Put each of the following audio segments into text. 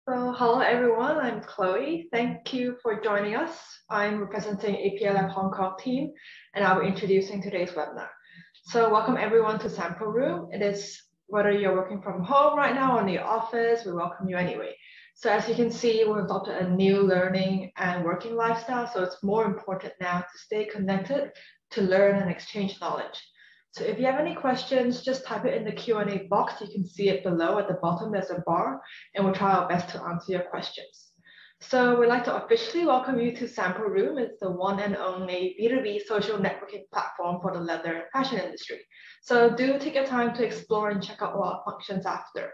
So, hello everyone, I'm Chloe. Thank you for joining us. I'm representing APLF Hong Kong team, and I'll be introducing today's webinar. So, welcome everyone to Sample Room. It is whether you're working from home right now or in the office, we welcome you anyway. So, as you can see, we've adopted a new learning and working lifestyle, so it's more important now to stay connected, to learn and exchange knowledge. So if you have any questions, just type it in the Q&A box. You can see it below at the bottom, there's a bar, and we'll try our best to answer your questions. So we'd like to officially welcome you to Sample Room. It's the one and only B2B social networking platform for the leather and fashion industry. So do take your time to explore and check out all our functions after.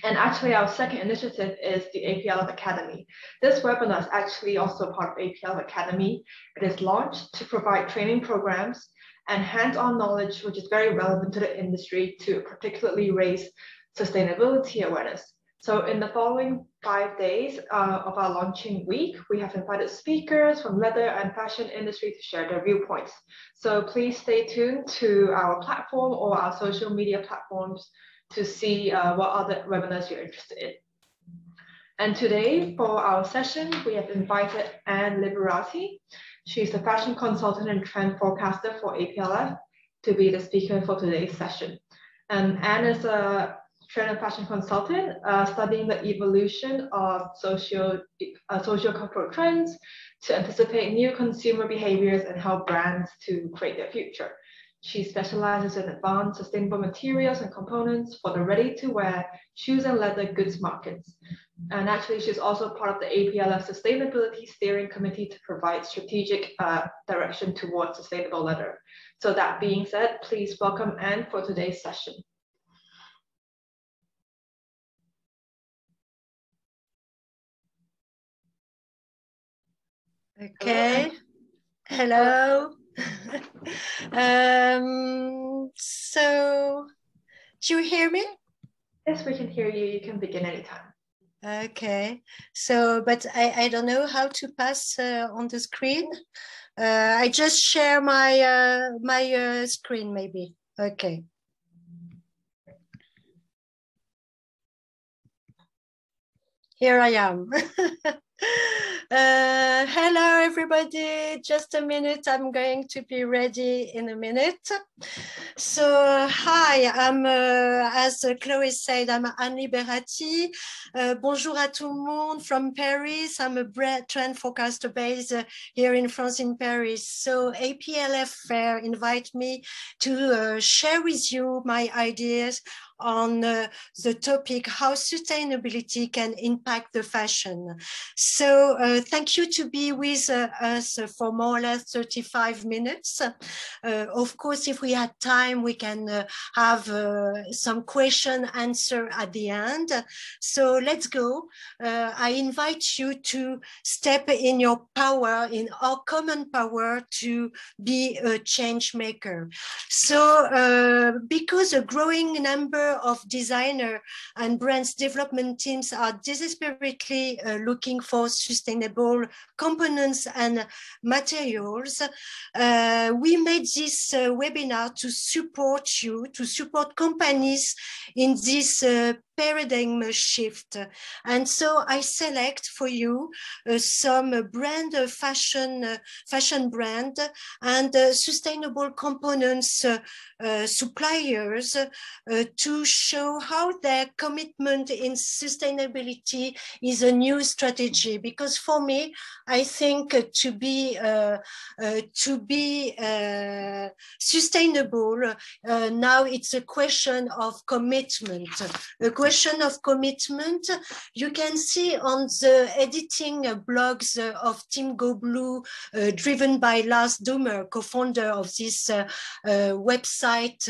And actually, our second initiative is the APLF Academy. This webinar is actually also part of APLF Academy. It is launched to provide training programs and hands-on knowledge, which is very relevant to the industry to particularly raise sustainability awareness. So in the following 5 days of our launching week, we have invited speakers from leather and fashion industry to share their viewpoints. So please stay tuned to our platform or our social media platforms to see what other webinars you're interested in. And today for our session, we have invited Anne Liberati. She's a fashion consultant and trend forecaster for APLF to be the speaker for today's session. Anne is a trend and fashion consultant studying the evolution of socio-cultural trends to anticipate new consumer behaviors and help brands to create their future. She specializes in advanced sustainable materials and components for the ready-to-wear shoes and leather goods markets. And actually, she's also part of the APLF Sustainability Steering Committee to provide strategic direction towards sustainable leather. So that being said, please welcome Anne for today's session. Okay. Hello. So, do you hear me? Yes, we can hear you. You can begin anytime. Okay. So, but I don't know how to pass on the screen. I just share my my screen maybe. Okay. Here I am. Hello, everybody. Just a minute. I'm going to be ready in a minute. So, hi, I'm, as Chloé said, I'm Anne Liberati. Bonjour à tout le monde from Paris. I'm a trend forecaster based here in France, in Paris. So, APLF Fair invite me to share with you my ideas on the topic how sustainability can impact the fashion. So thank you to be with us for more or less 35 minutes. Of course, if we had time, we can have some question answer at the end. So let's go. I invite you to step in your power, in our common power, to be a change maker. So because a growing number of designer and brands development teams are desperately looking for sustainable components and materials, we made this webinar to support you, to support companies in this paradigm shift. And so I select for you some brand fashion brand and sustainable components suppliers to show how their commitment in sustainability is a new strategy. Because for me, I think to be sustainable, now it's a question of commitment. A question of commitment. You can see on the editing blogs of Team Go Blue, driven by Lars Dummer, co-founder of this website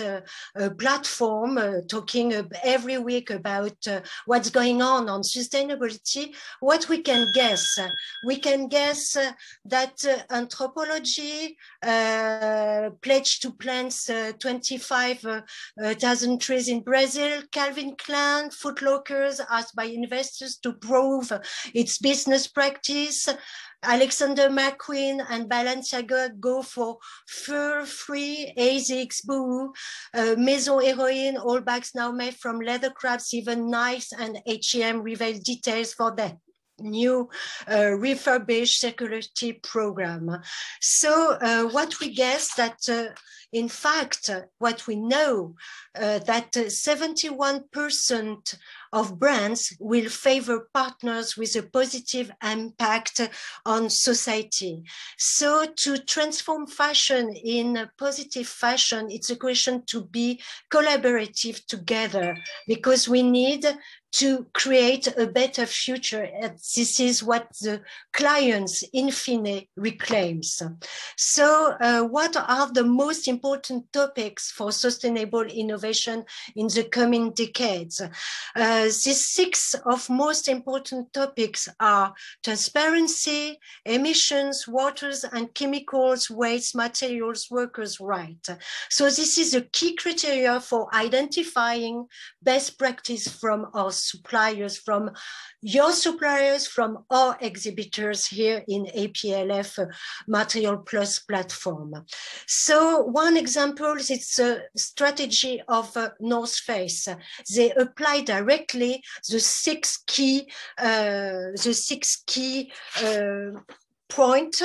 platform, talking every week about what's going on sustainability. What we can guess? We can guess that Anthropologie pledged to plant 25,000 trees in Brazil. Calvin Klein, Foot Lockers asked by investors to prove its business practice. Alexander McQueen and Balenciaga go for fur-free ASICS, Boo, Maison Héroïne, all back bags now made from leather crabs, even Nice and H&M reveal details for their new refurbished circularity program. So what we guess that in fact, what we know that 71% of brands will favor partners with a positive impact on society. So to transform fashion in a positive fashion, it's a question to be collaborative together, because we need to create a better future. This is what the clients in fine reclaims. So what are the most important topics for sustainable innovation in the coming decades? These 6 of most important topics are transparency, emissions, waters and chemicals, waste, materials, workers' rights. So this is a key criteria for identifying best practice from our suppliers, from your suppliers, from our exhibitors here in APLF Material Plus platform. So one example is the strategy of North Face. They apply directly the 6 key points: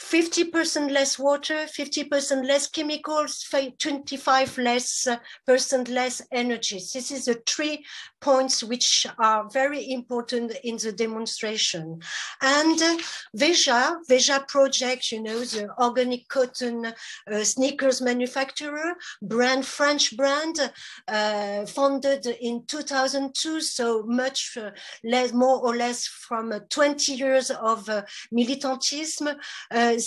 50% less water, 50% less chemicals, 25% less energy. This is the 3 points which are very important in the demonstration. And Veja project, you know, the organic cotton sneakers manufacturer, French brand, founded in 2002, so much more or less from 20 years of militantism.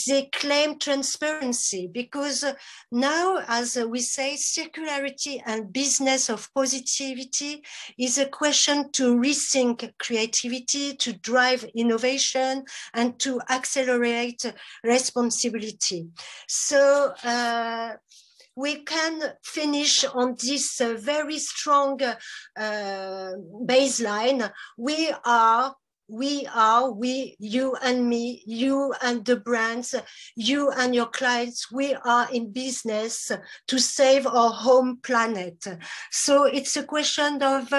They claim transparency, because now, as we say, circularity and business of positivity is a question to rethink creativity, to drive innovation, and to accelerate responsibility. So we can finish on this very strong baseline. You and me, you and the brands, you and your clients, we are in business to save our home planet. So it's a question of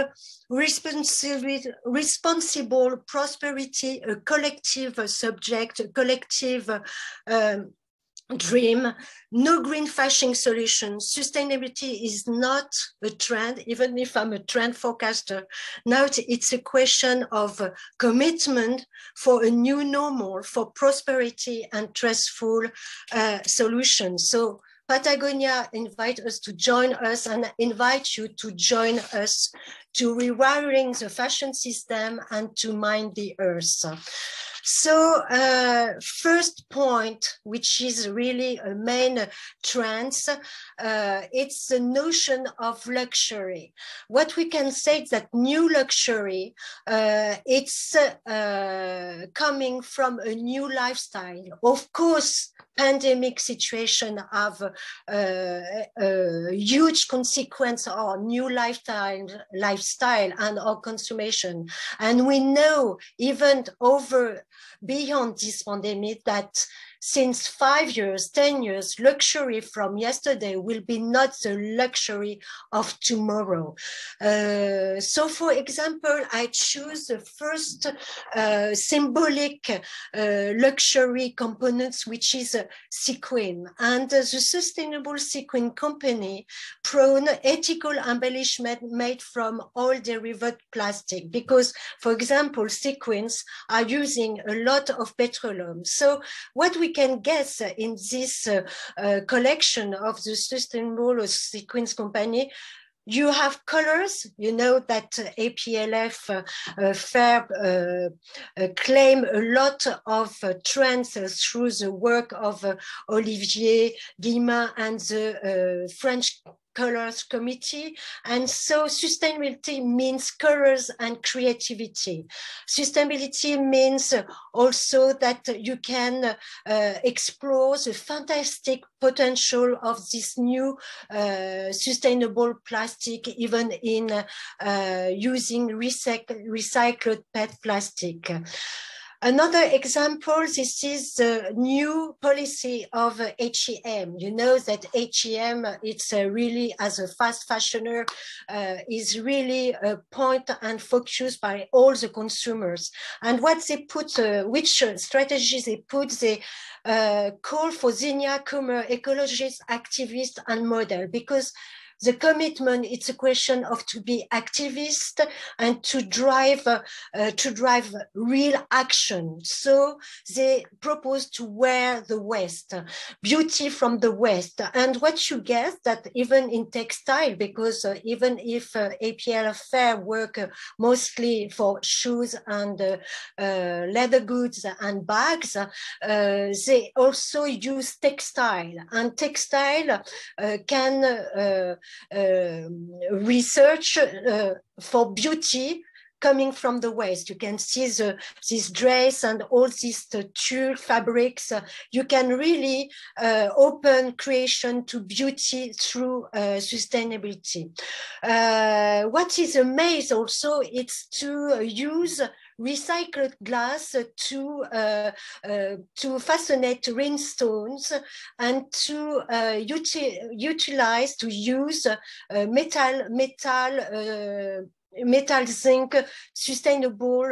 responsible prosperity, a collective subject, a collective dream. No green fashion solution. Sustainability is not a trend, even if I'm a trend forecaster. Now it's a question of commitment for a new normal, for prosperity and trustful solutions. So Patagonia invite us to join us, and invite you to join us to rewiring the fashion system and to mind the earth. So first point, which is really a main trend, it's the notion of luxury. What we can say is that new luxury, it's coming from a new lifestyle. Of course, pandemic situation have a huge consequence on new lifestyle and our consumption. And we know even beyond this pandemic that since 5 years, 10 years, luxury from yesterday will be not the luxury of tomorrow. So for example, I choose the first symbolic luxury components, which is sequin. And the Sustainable Sequin Company prone ethical embellishment made from all derived plastic, because, for example, sequins are using a lot of petroleum. So what we can guess in this collection of the Sustainable Sequins Company, you have colors. You know that APLF Fair claim a lot of trends through the work of Olivier Guillemin and the French Colors Committee. And so sustainability means colors and creativity. Sustainability means also that you can explore the fantastic potential of this new sustainable plastic, even in using recycled PET plastic. Another example, this is the new policy of H&M. You know that H&M, it's really, as a fast fashioner, is really a point and focus by all the consumers. And what they put, which strategies they put, they call for Zinia Kummer, ecologist, activist, and model, because the commitment, it's a question of to be activist and to drive real action. So they propose to wear the West, beauty from the West. And what you get that even in textile, because even if APL Fair work mostly for shoes and leather goods and bags, they also use textile, and textile can research for beauty coming from the West. You can see this dress and all these tulle fabrics. You can really open creation to beauty through sustainability. What is amazing also, it's to use recycled glass to fascinate rhinestones and to utilize, to use metal zinc sustainable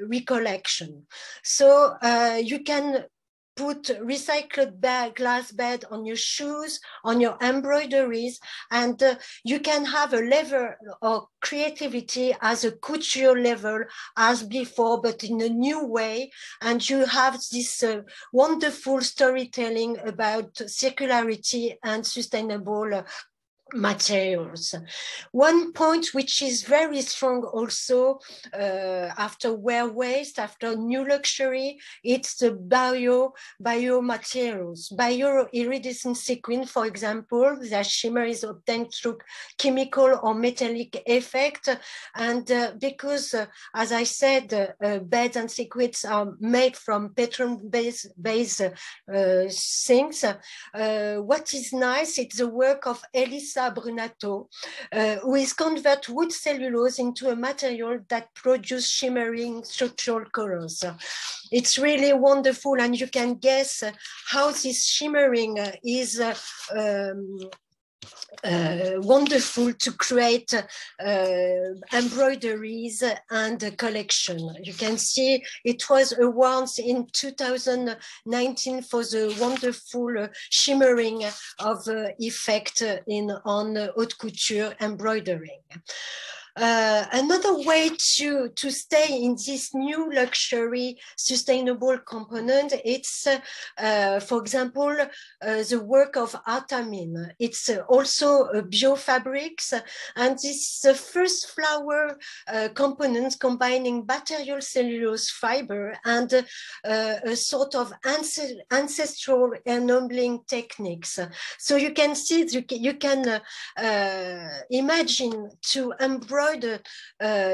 recollection. So you can put recycled glass bed on your shoes, on your embroideries, and you can have a level of creativity as a couture level as before, but in a new way. And you have this wonderful storytelling about circularity and sustainable materials. One point which is very strong also after wear waste, after new luxury, it's the biomaterials. Bio-iridescent sequin, for example, the shimmer is obtained through chemical or metallic effect. And because, as I said, beds and sequins are made from petroleum-based things. What is nice, it's the work of Elisa Brunato, who is convert wood cellulose into a material that produces shimmering structural colors. It's really wonderful, and you can guess how this shimmering is wonderful to create embroideries and a collection. You can see it was awards in 2019 for the wonderful shimmering of effect on haute couture embroidering. Another way to stay in this new luxury sustainable component, it's, for example, the work of Artamine. It's also biofabrics, and this is the first flower component combining material cellulose fiber and a sort of ancestral ennobling techniques. So you can see, you can imagine to embroider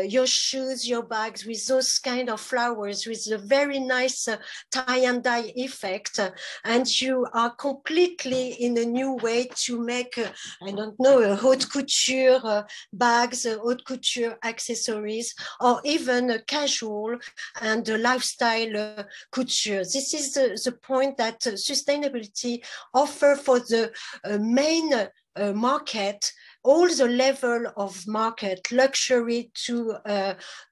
your shoes, your bags with those kind of flowers, with a very nice tie and dye effect, and you are completely in a new way to make, I don't know, a haute couture bags, haute couture accessories, or even a casual and a lifestyle couture. This is the point that sustainability offers for the main market, all the level of market, luxury to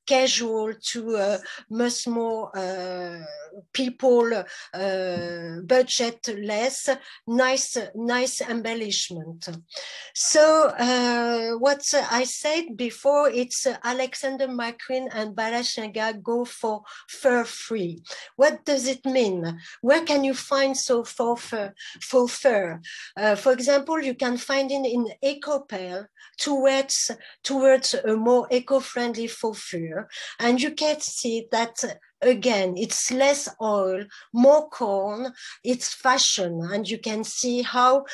casual to much more people, budget less, nice embellishment. So what I said before, it's Alexander McQueen and Balenciaga go for fur free. What does it mean? Where can you find faux fur? For example, you can find it in EcoPel towards a more eco-friendly faux fur. And you can see that again, it's less oil, more corn, it's fashion, and you can see how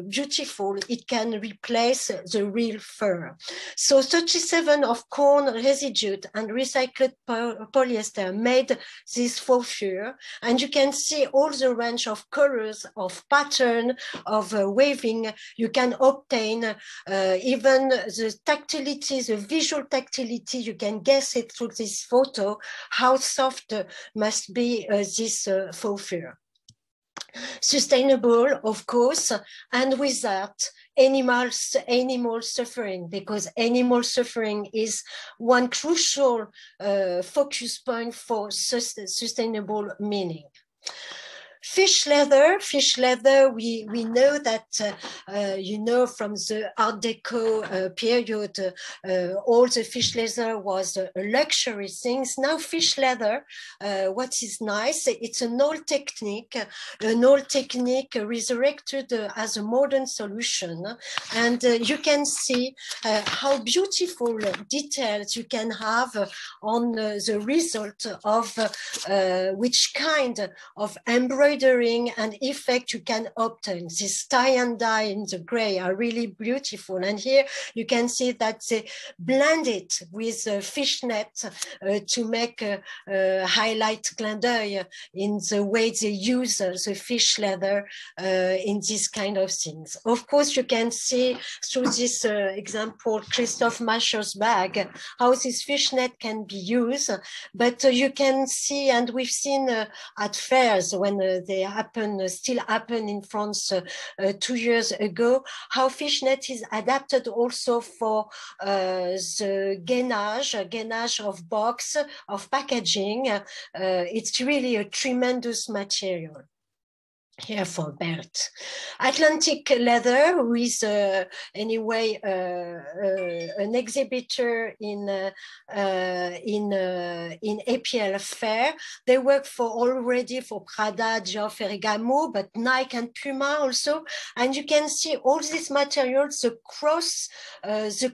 beautiful it can replace the real fur. So 37 of corn residue and recycled polyester made this faux fur, and you can see all the range of colors, of pattern, of waving you can obtain, even the tactility, the visual tactility, you can guess it through this photo, how soft must be this faux fur. Sustainable, of course, and with that, animal suffering, because animal suffering is one crucial focus point for sustainable meaning. Fish leather, we know that, you know, from the Art Deco period, all the fish leather was a luxury things. Now fish leather, what is nice, it's an old technique resurrected as a modern solution. And you can see how beautiful details you can have on the result of which kind of embroidery and effect you can obtain. This tie and dye in the gray are really beautiful. And here you can see that they blend it with fishnet to make a highlight clin d'oeil in the way they use the fish leather in this kind of things. Of course, you can see through this example, Christophe Mascher's bag, how this fishnet can be used. But you can see, and we've seen at fairs when they still happen in France 2 years ago, how fishnet is adapted also for the gainage of box, of packaging. It's really a tremendous material. Here for belt. Atlantic leather, who is anyway an exhibitor in APL Fair. They work already for Prada, Dior, Ferragamo, but Nike and Puma also. And you can see all these materials, the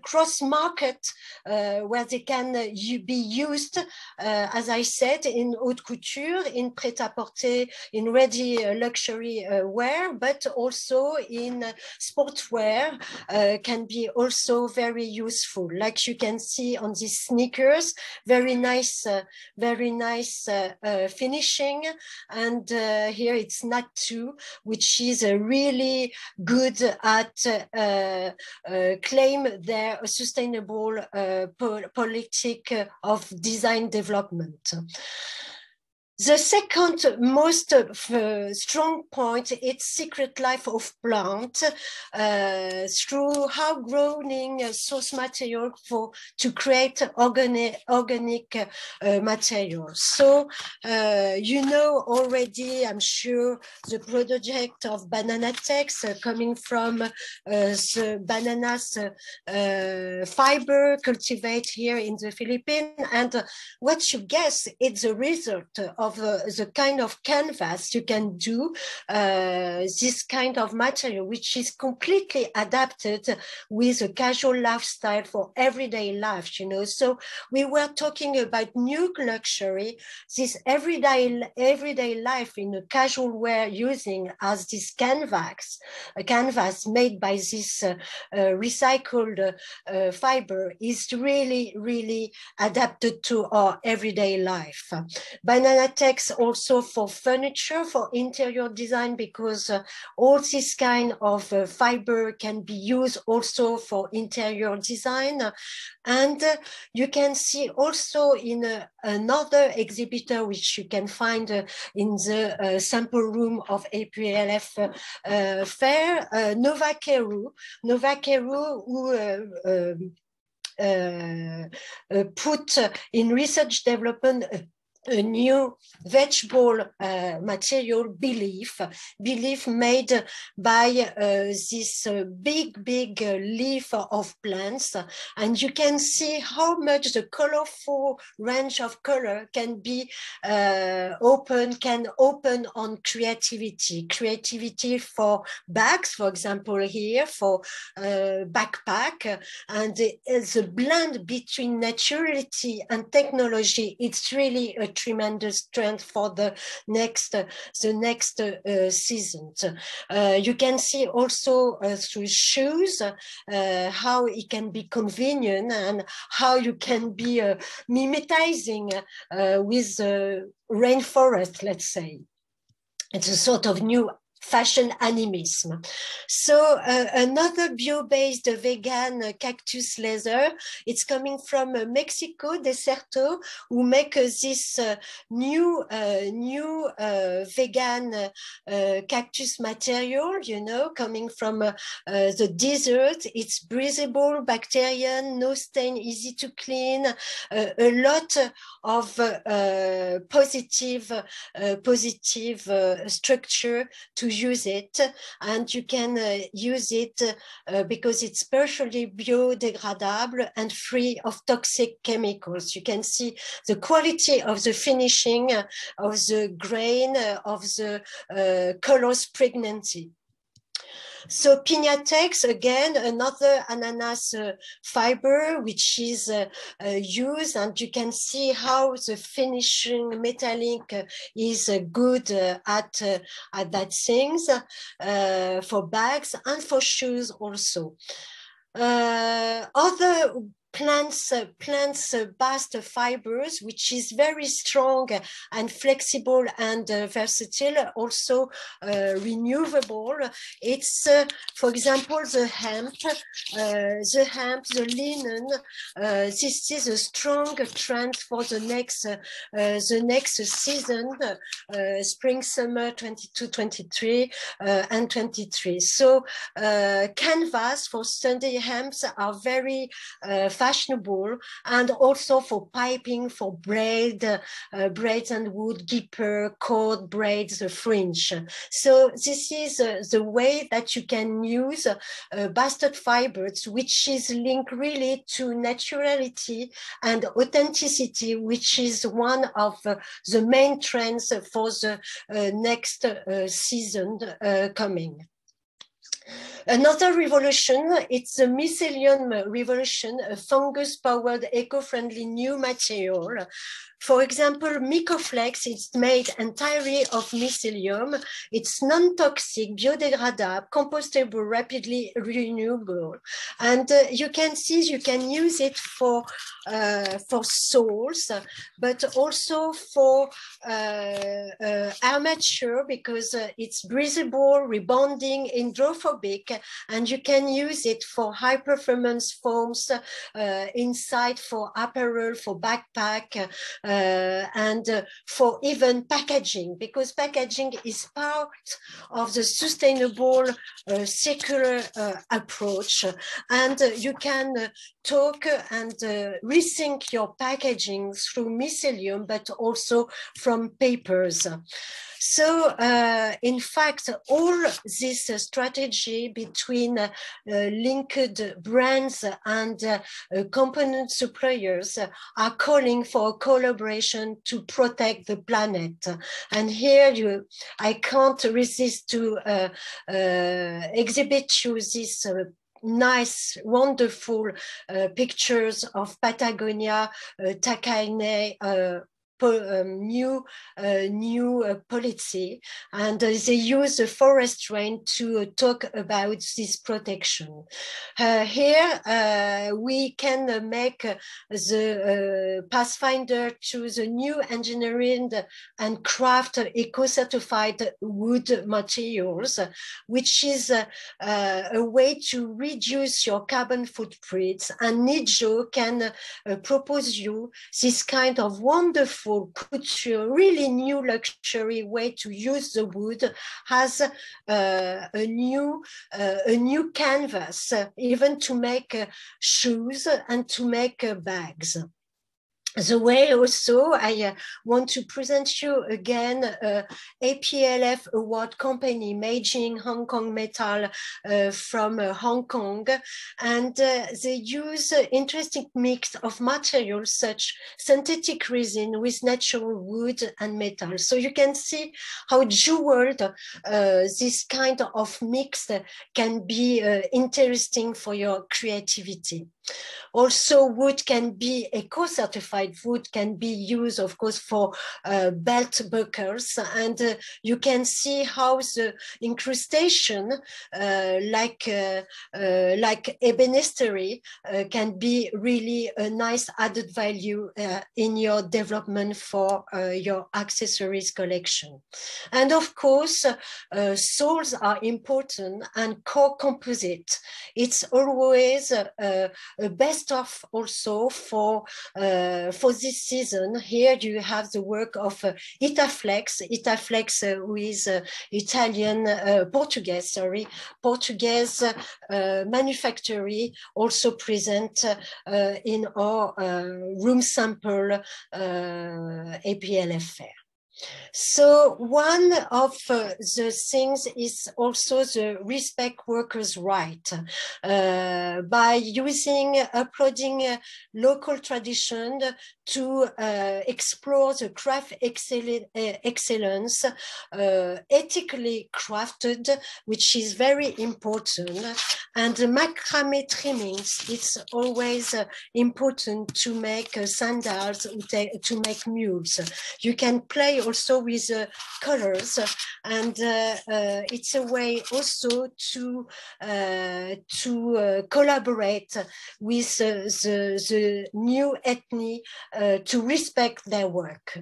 cross market, where they can be used, as I said, in haute couture, in prêt-à-porter, in ready luxury wear, but also in sportswear, can be also very useful. Like you can see on these sneakers, very nice finishing. And here it's Nat2, which is really good at claim their sustainable politic of design development. The second most strong point is secret life of plant through how growing source material to create organic materials. So you know already, I'm sure, the project of Bananatex coming from the bananas fiber cultivated here in the Philippines, and what you guess, it's a result of the kind of canvas you can do, this kind of material, which is completely adapted with a casual lifestyle for everyday life, you know. So we were talking about new luxury, this everyday life in a casual wear using as this canvas, a canvas made by this recycled fiber is really adapted to our everyday life. Bananatex also for furniture, for interior design, because all this kind of fiber can be used also for interior design. And you can see also in another exhibitor, which you can find in the sample room of APLF Fair, Nova Keru, who put in research development a new vegetable material, Belief made by this big leaf of plants. And you can see how much the colorful range of color can be open on creativity for bags, for example, here for backpack. And the blend between naturality and technology, it's really a tremendous trend for the next season. You can see also through shoes how it can be convenient and how you can be mimetizing with rainforest, let's say. It's a sort of new fashion animism. So another bio-based vegan cactus leather, it's coming from Mexico, Deserto, who make this new vegan cactus material, you know, coming from the desert. It's breathable, bacterial, no stain, easy to clean, a lot of positive structure to use it, and you can use it because it's partially biodegradable and free of toxic chemicals. You can see the quality of the finishing, of the grain, of the colors pregnancy. So Piñatex, again, another ananas fiber, which is used, and you can see how the finishing metallic is good at that things for bags and for shoes also. Other plants bast fibers, which is very strong and flexible and versatile, also renewable. It's for example the hemp, the linen. This is a strong trend for the next season, spring summer 22-23 and 23. So canvas for Sunday hemps are very fashionable, and also for piping, for braids and wood, guipure, cord, braids, fringe. So this is the way that you can use basted fibers, which is linked really to naturality and authenticity, which is one of the main trends for the next season coming. Another revolution, it's the mycelium revolution, a fungus-powered, eco-friendly new material. For example, Mycoflex is made entirely of mycelium. It's non-toxic, biodegradable, compostable, rapidly renewable. And you can see you can use it for soles, but also for armature, because it's breathable, rebounding, hydrophobic, and you can use it for high performance foams inside, for apparel, for backpack, and for even packaging, because packaging is part of the sustainable circular approach, and you can talk and rethink your packaging through mycelium, but also from papers. So in fact, all this strategy between linked brands and component suppliers are calling for a collaboration to protect the planet. And here I can't resist to exhibit you this nice, wonderful pictures of Patagonia, Tacaine, new policy, and they use the forest rain to talk about this protection. Here we can make the pathfinder to the new engineering and craft eco-certified wood materials, which is a way to reduce your carbon footprints. And Nijo can propose you this kind of wonderful couture, really new luxury way to use the wood, has a new canvas, even to make shoes and to make bags. The way also I want to present you again APLF award company, Meijing Hong Kong Metal from Hong Kong, and they use interesting mix of materials such synthetic resin with natural wood and metal. So you can see how jeweled this kind of mix can be interesting for your creativity. Also, wood can be eco-certified wood, can be used, of course, for belt buckles, and you can see how the incrustation, like ebenistery, can be really a nice added value in your development for your accessories collection. And of course, soles are important, and core composite. It's always a best of also for this season. Here you have the work of Itaflex, who is Portuguese manufacturer, also present in our room sample APLF fair. So one of the things is also the respect workers' right by uploading local tradition to explore the craft excellence, ethically crafted, which is very important. And the macrame trimmings, it's always important to make sandals, to make mules. You can play also with colors, and it's a way also to collaborate with the new ethnic to respect their work.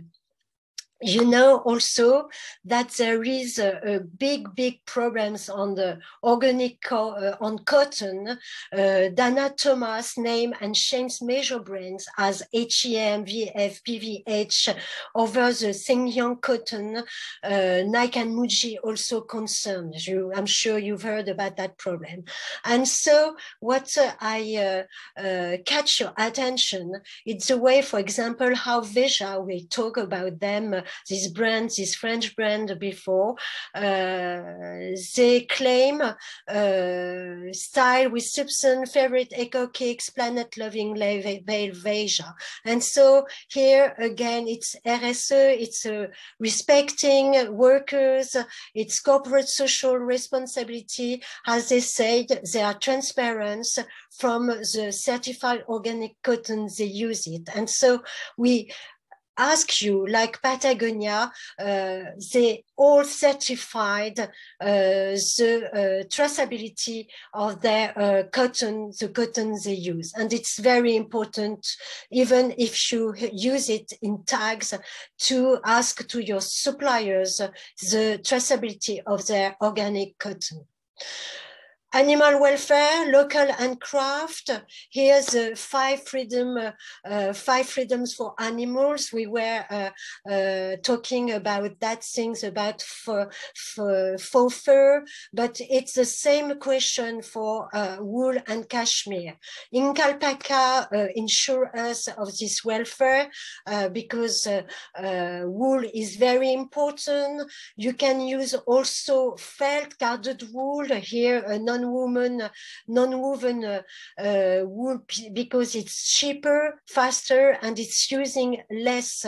You know also that there is a big problems on the organic on cotton. Dana Thomas name and Shane's major brands as HEM, VF, PVH over the Xinjiang cotton. Nike and Muji also concerned. I'm sure you've heard about that problem. And so what I catch your attention, it's a way, for example, how Veja, we talk about them, this brand, this French brand before, they claim style with substance, favorite eco kicks, planet loving Veja. And so here again, it's RSE, it's respecting workers, it's corporate social responsibility. As they said, they are transparent from the certified organic cotton, they use it. And so we ask you, like Patagonia, they all certified the traceability of their cotton, the cotton they use. And it's very important, even if you use it in tags, to ask to your suppliers the traceability of their organic cotton. Animal welfare, local and craft. Here's five freedoms for animals. We were talking about that things about faux fur, but it's the same question for wool and cashmere. Inkalpaka ensure us of this welfare because wool is very important. You can use also felt carded wool here, non-woven wool, because it's cheaper, faster, and it's using less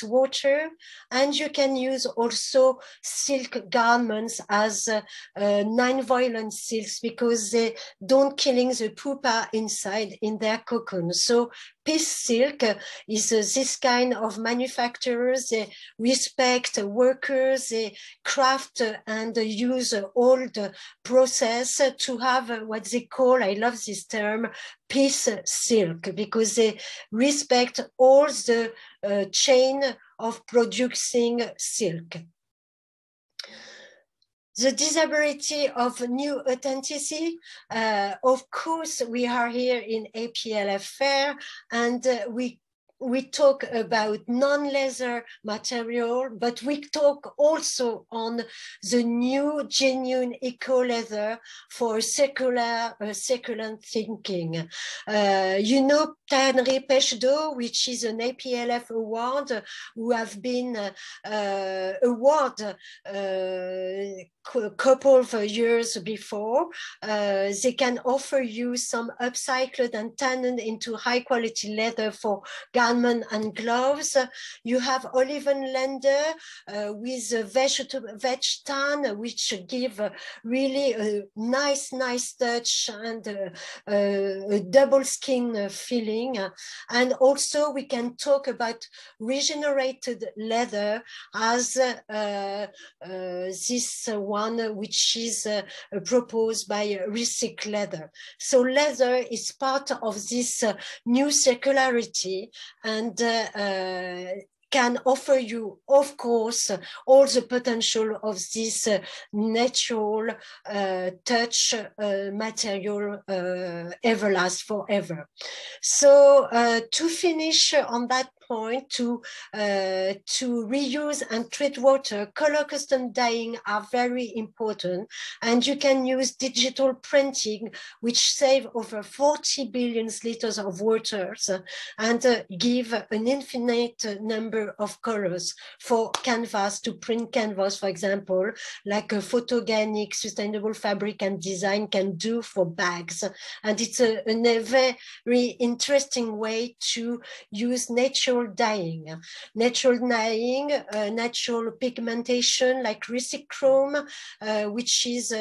water. And you can use also silk garments as non-violent silks because they don't killing the pupa inside in their cocoon. So Peace Silk is this kind of manufacturers. They respect workers, they craft and use all the process to have what they call, I love this term, Peace Silk, because they respect all the chain of producing silk. The disability of new authenticity, of course, we are here in APLF Fair, and we talk about non-leather material, but we talk also on the new genuine eco-leather for secular thinking. You know Tannery Pêche d'Eau, which is an APLF award, who have been awarded a couple of years before. They can offer you some upcycled and tanned into high quality leather for garment almond and gloves. You have Olivenländer with veg tan, which give really a nice touch and a double skin feeling. And also we can talk about regenerated leather as this one which is proposed by Recyc Leather. So leather is part of this new circularity and can offer you, of course, all the potential of this natural touch material everlast forever. So to finish on that point, to reuse and treat water, color custom dyeing are very important, and you can use digital printing, which save over 40 billion liters of water and give an infinite number of colors for canvas, to print canvas, for example, like a photogenic sustainable fabric and design can do for bags. And it's a very interesting way to use natural dyeing, natural pigmentation like Risichrome, which is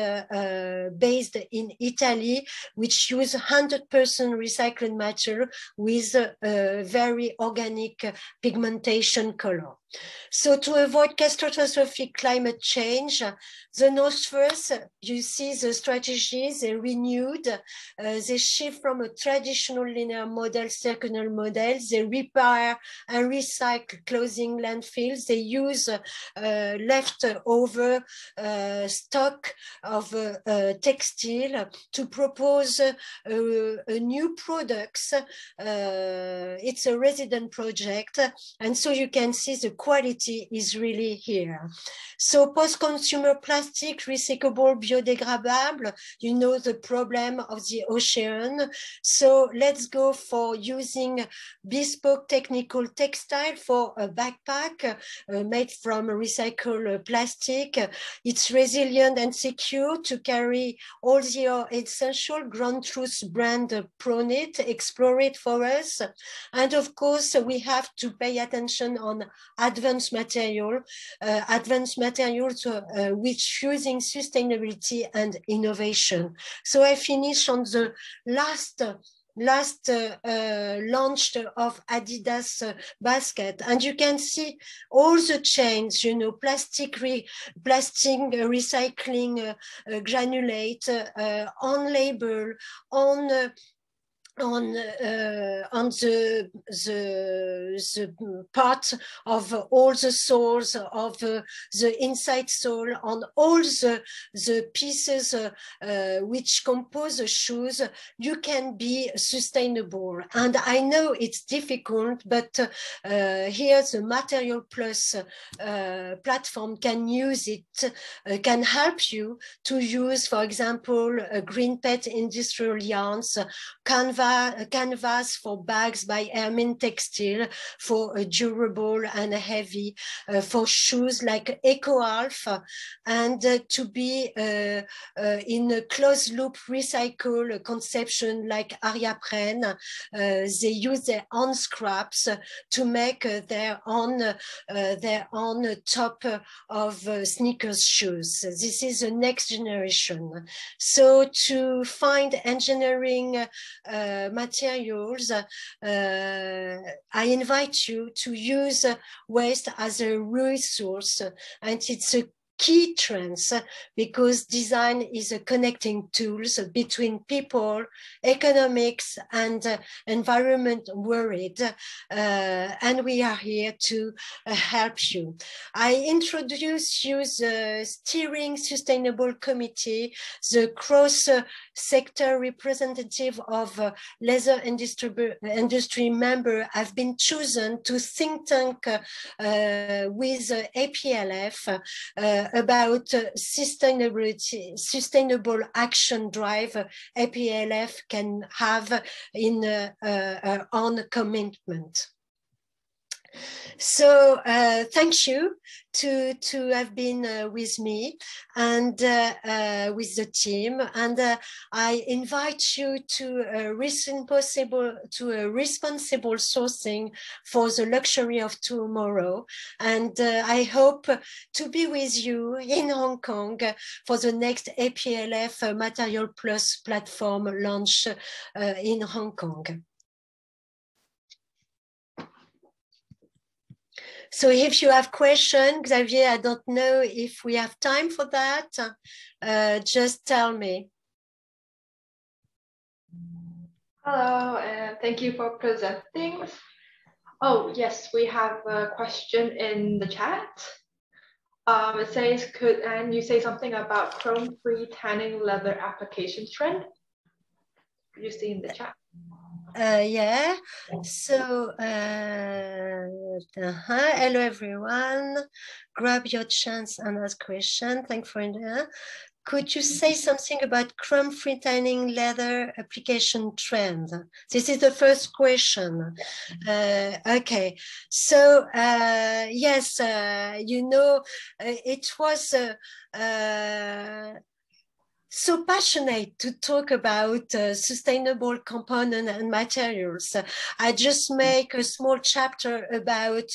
based in Italy, which use 100% recycled material with very organic pigmentation color. So to avoid catastrophic climate change, the North First, you see the strategies, they renewed, they shift from a traditional linear model, circular model, they repair and recycle closing landfills, they use leftover stock of textile to propose new products. It's a resident project, and so you can see the quality is really here. So post-consumer plastic, recyclable, biodegradable, you know the problem of the ocean. So let's go for using bespoke technical textile for a backpack made from recycled plastic. It's resilient and secure to carry all your essential. Ground Truth brand Pronit, explore it for us. And of course, we have to pay attention on advanced materials which using sustainability and innovation. So I finish on the last launch of Adidas basket, and you can see all the chains, you know, plastic recycling, granulate, on label, on the part of all the soles of the inside sole, on all the pieces which compose the shoes, you can be sustainable. And I know it's difficult, but here the Material Plus platform can use it, can help you to use, for example, green pet industrial yarns, canvas for bags by Hermine Textile, for durable and heavy, for shoes like EcoAlf, and to be in a closed loop recycle conception like Ariapren. They use their own scraps to make their own top of sneakers shoes. This is the next generation. So to find engineering materials, I invite you to use waste as a resource, and it's a key trends because design is a connecting tools between people, economics, and environment worried, and we are here to help you. I introduce you the steering sustainable committee, the cross-sector representative of leather industry member have been chosen to think tank with APLF about sustainable action drive APLF can have in on commitment. So thank you. to have been with me and with the team. And I invite you to responsible sourcing for the luxury of tomorrow. And I hope to be with you in Hong Kong for the next APLF Material Plus platform launch in Hong Kong. So if you have questions, Xavier, I don't know if we have time for that. Just tell me. Hello, and thank you for presenting. Oh, yes, we have a question in the chat. It says, could Anne, you say something about chrome-free tanning leather application trend? Could you see in the chat? Yeah, so hello everyone, grab your chance and ask question. Thanks for it. Could you say something about chrome-free tanning leather application trend? This is the first question. Okay, so yes, you know, it was so passionate to talk about sustainable component and materials. I just make a small chapter about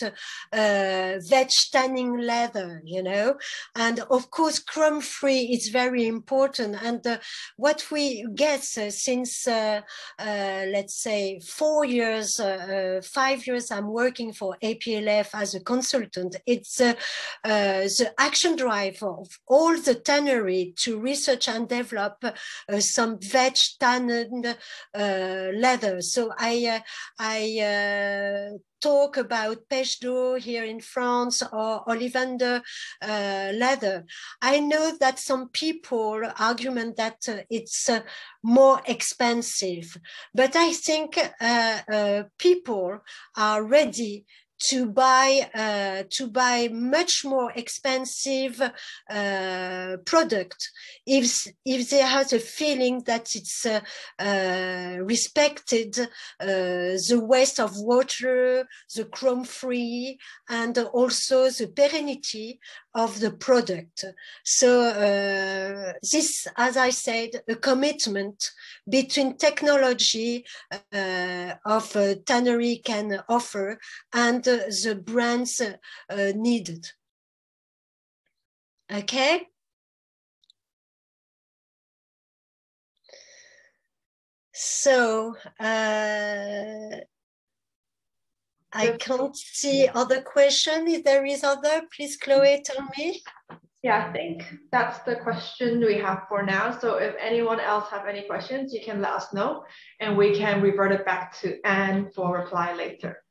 veg tanning leather, you know, and of course chrome-free is very important. And what we get since let's say 4 years, 5 years, I'm working for APLF as a consultant. It's the action drive of all the tannery to research and develop some veg tanned leather. So I talk about Pêche d'Eau here in France or Ollivander leather. I know that some people argument that it's more expensive, but I think people are ready to buy much more expensive product if they have a feeling that it's respected the waste of water, the chrome free, and also the perennity of the product. So this, as I said, a commitment between technology of tannery can offer and the brands needed. Okay. So I can't see other question. If there is other, please, Chloe, tell me. Yeah, I think that's the question we have for now. So if anyone else have any questions, you can let us know and we can revert it back to Anne for reply later.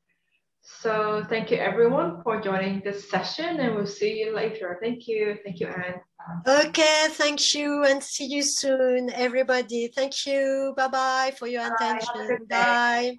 So thank you everyone for joining this session and we'll see you later. Thank you. Thank you, Anne. Okay, thank you and see you soon, everybody. Thank you. Bye-bye for your attention. Bye.